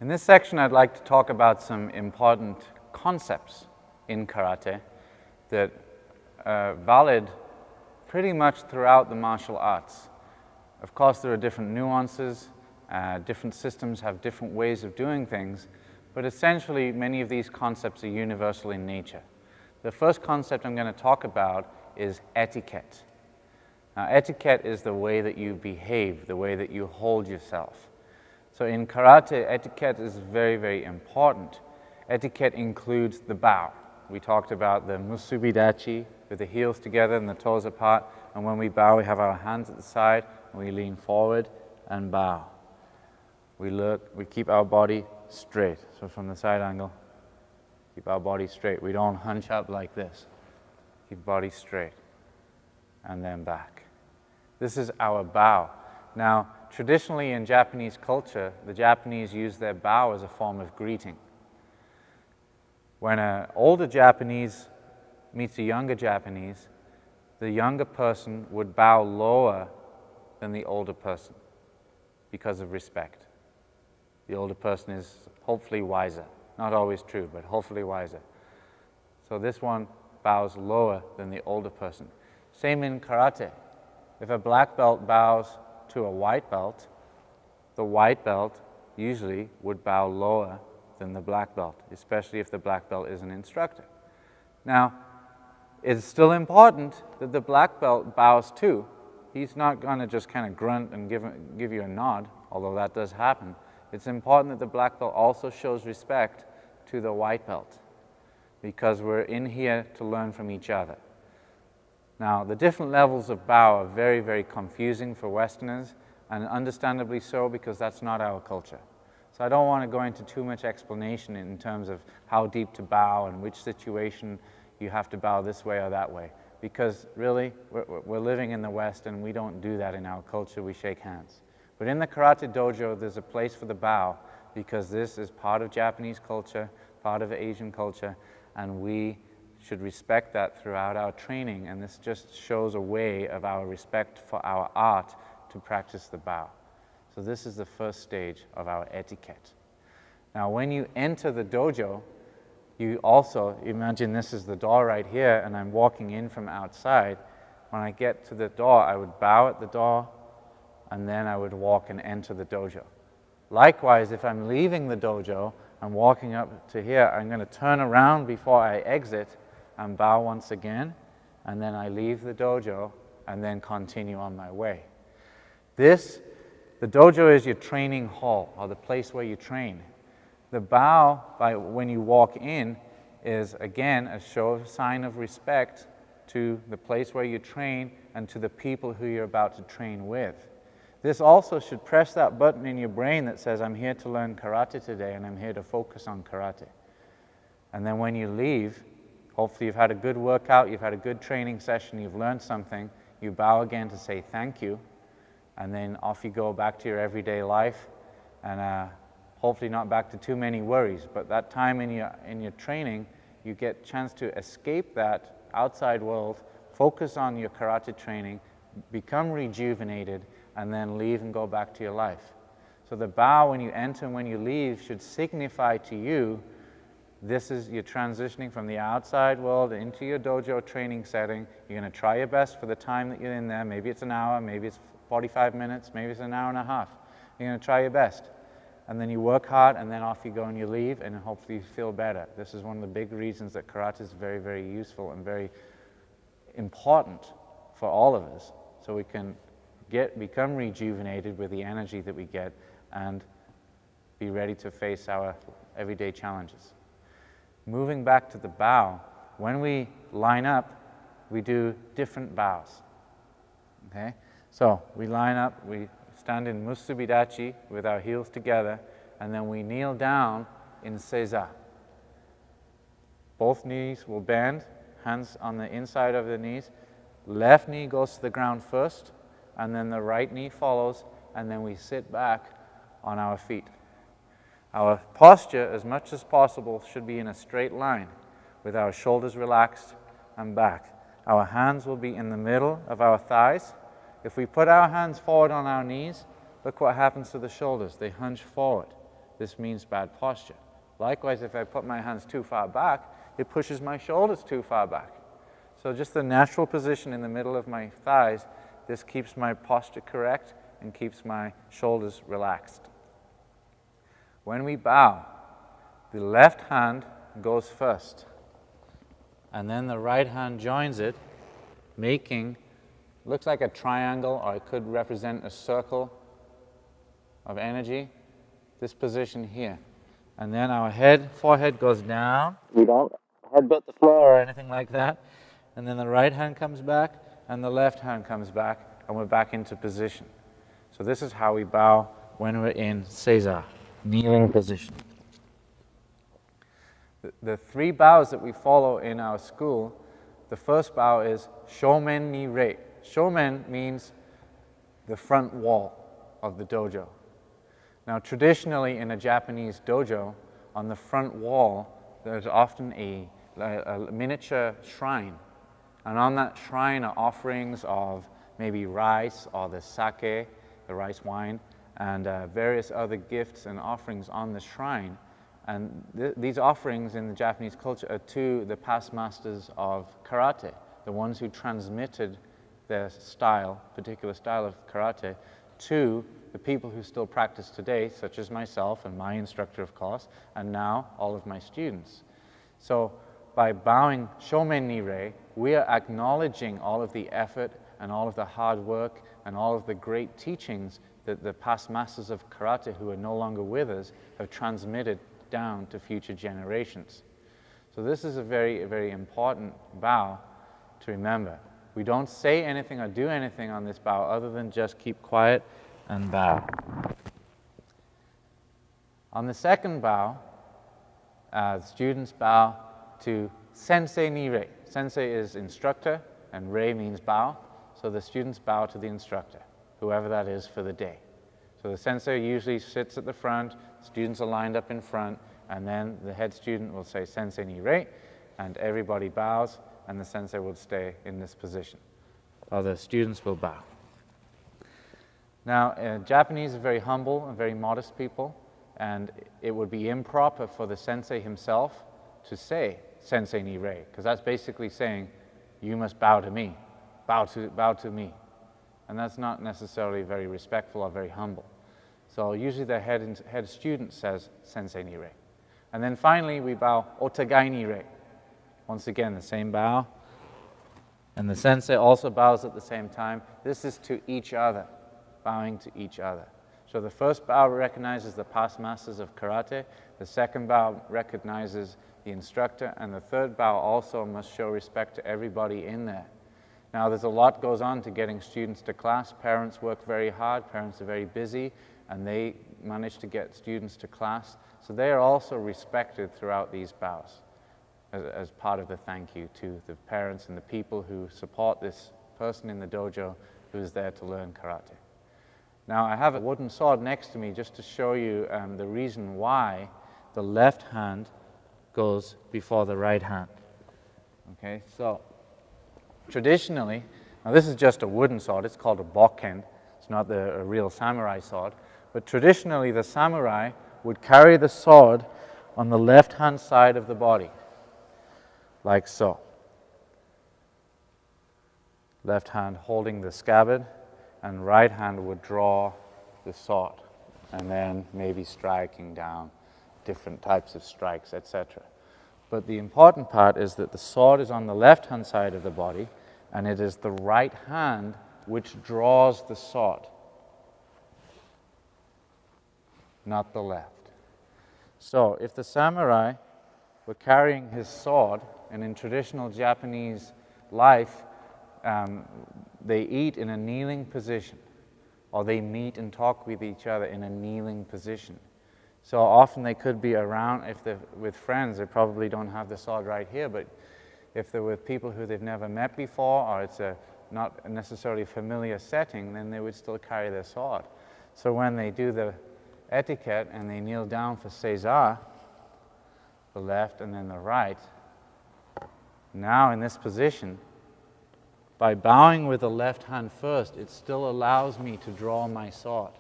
this section, I'd like to talk about some important concepts in karate that are valid pretty much throughout the martial arts. Of course, there are different nuances, different systems have different ways of doing things, but essentially many of these concepts are universal in nature. The first concept I'm going to talk about is etiquette. Now, etiquette is the way that you behave, the way that you hold yourself. So in karate, etiquette is very, very important. Etiquette includes the bow. We talked about the musubidachi, with the heels together and the toes apart, and when we bow, we have our hands at the side, and we lean forward and bow. We keep our body straight. So from the side angle, keep our body straight. We don't hunch up like this. Keep body straight, and then back. This is our bow. Now, traditionally in Japanese culture, the Japanese use their bow as a form of greeting. When an older Japanese meets a younger Japanese, the younger person would bow lower than the older person because of respect. The older person is hopefully wiser. Not always true, but hopefully wiser. So this one bows lower than the older person. Same in karate. If a black belt bows to a white belt, the white belt usually would bow lower than the black belt, especially if the black belt is an instructor. Now, it's still important that the black belt bows too. He's not going to just kind of grunt and give you a nod, although that does happen. It's important that the black belt also shows respect to the white belt, because we're in here to learn from each other. Now, the different levels of bow are very, very confusing for Westerners, and understandably so, because that's not our culture. So I don't want to go into too much explanation in terms of how deep to bow and which situation you have to bow this way or that way, because really, we're living in the West and we don't do that in our culture. We shake hands. But in the karate dojo, there's a place for the bow, because this is part of Japanese culture, part of Asian culture, and we should respect that throughout our training, and this just shows a way of our respect for our art to practice the bow. So this is the first stage of our etiquette. Now, when you enter the dojo, you also, imagine this is the door right here, and I'm walking in from outside. When I get to the door, I would bow at the door, and then I would walk and enter the dojo. Likewise, if I'm leaving the dojo, I'm walking up to here, I'm going to turn around before I exit and bow once again, and then I leave the dojo and then continue on my way. The dojo is your training hall, or the place where you train. The bow, when you walk in, is again a sign of respect to the place where you train and to the people who you're about to train with. This also should press that button in your brain that says, I'm here to learn karate today, and I'm here to focus on karate. And then when you leave, hopefully you've had a good workout, you've had a good training session, you've learned something, you bow again to say thank you, and then off you go back to your everyday life, and hopefully not back to too many worries. But that time in your training, you get a chance to escape that outside world, focus on your karate training, become rejuvenated, and then leave and go back to your life. So the bow when you enter and when you leave should signify to you, this is, you're transitioning from the outside world into your dojo training setting. You're going to try your best for the time that you're in there. Maybe it's an hour, maybe it's 45 minutes, maybe it's an hour and a half. You're going to try your best. And then you work hard, and then off you go and you leave, and hopefully you feel better. This is one of the big reasons that karate is very, very useful and very important for all of us, so we can become rejuvenated with the energy that we get and be ready to face our everyday challenges. Moving back to the bow, when we line up, we do different bows. Okay? So we line up, we stand in musubidachi with our heels together, and then we kneel down in seiza. Both knees will bend, hands on the inside of the knees. Left knee goes to the ground first, and then the right knee follows, and then we sit back on our feet. Our posture, as much as possible, should be in a straight line with our shoulders relaxed and back. Our hands will be in the middle of our thighs. If we put our hands forward on our knees, look what happens to the shoulders. They hunch forward. this means bad posture. Likewise, if I put my hands too far back, it pushes my shoulders too far back. So just the natural position in the middle of my thighs, this keeps my posture correct and keeps my shoulders relaxed. When we bow, the left hand goes first, and then the right hand joins it, making, looks like a triangle, or it could represent a circle of energy, this position here. And then our forehead goes down. We don't headbutt the floor or anything like that. And then the right hand comes back, and the left hand comes back, and we're back into position. So this is how we bow when we're in Seiza, kneeling position. The three bows that we follow in our school, the first bow is Shomen ni rei. Shomen means the front wall of the dojo. Now traditionally in a Japanese dojo, on the front wall, there's often a miniature shrine. And on that shrine are offerings of maybe rice or the sake, the rice wine, and various other gifts and offerings on the shrine. And these offerings in the Japanese culture are to the past masters of karate, the ones who transmitted their style, particular style of karate, to the people who still practice today, such as myself and my instructor, of course, and now all of my students. So by bowing Shomen ni rei, we are acknowledging all of the effort and all of the hard work and all of the great teachings that the past masters of karate who are no longer with us have transmitted down to future generations. So this is a very, very important bow to remember. We don't say anything or do anything on this bow other than just keep quiet and bow. On the second bow, students bow to Sensei ni rei. Sensei is instructor and rei means bow, so the students bow to the instructor, whoever that is for the day. So the sensei usually sits at the front, students are lined up in front, and then the head student will say Sensei ni rei, and everybody bows, and the sensei will stay in this position. Or the students will bow. Now, Japanese are very humble and very modest people, and it would be improper for the sensei himself to say Sensei ni rei, because that's basically saying, you must bow to me, bow to me. And that's not necessarily very respectful or very humble. So usually the head student says Sensei ni rei. And then finally we bow Otagai ni rei. Once again, the same bow. And the sensei also bows at the same time. This is to each other, bowing to each other. So the first bow recognizes the past masters of karate. The second bow recognizes the instructor. And the third bow also must show respect to everybody in there. Now, there's a lot goes on to getting students to class. Parents work very hard. Parents are very busy, and they manage to get students to class. So they are also respected throughout these bows as part of the thank you to the parents and the people who support this person in the dojo who is there to learn karate. Now, I have a wooden sword next to me just to show you the reason why the left hand goes before the right hand. Okay, so traditionally, now this is just a wooden sword, it's called a bokken, it's not a real samurai sword, but traditionally the samurai would carry the sword on the left-hand side of the body, like so. Left hand holding the scabbard, and right hand would draw the sword, and then maybe striking down different types of strikes, etc. But the important part is that the sword is on the left-hand side of the body, and it is the right hand which draws the sword, not the left. So if the samurai were carrying his sword, and in traditional Japanese life, they eat in a kneeling position, or they meet and talk with each other in a kneeling position. So often they could be around, if they're with friends, they probably don't have the sword right here, but if they're with people who they've never met before, or it's a not necessarily familiar setting, then they would still carry their sword. So when they do the etiquette and they kneel down for Seiza, the left and then the right, now in this position, by bowing with the left hand first, it still allows me to draw my sword.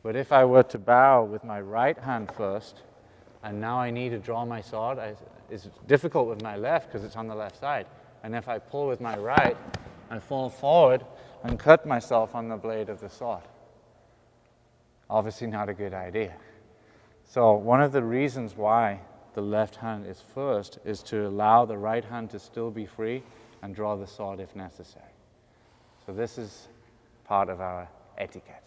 But if I were to bow with my right hand first, and now I need to draw my sword, it's difficult with my left because it's on the left side. And if I pull with my right, I fall forward and cut myself on the blade of the sword. Obviously not a good idea. So one of the reasons why the left hand is first is to allow the right hand to still be free and draw the sword if necessary. So this is part of our etiquette.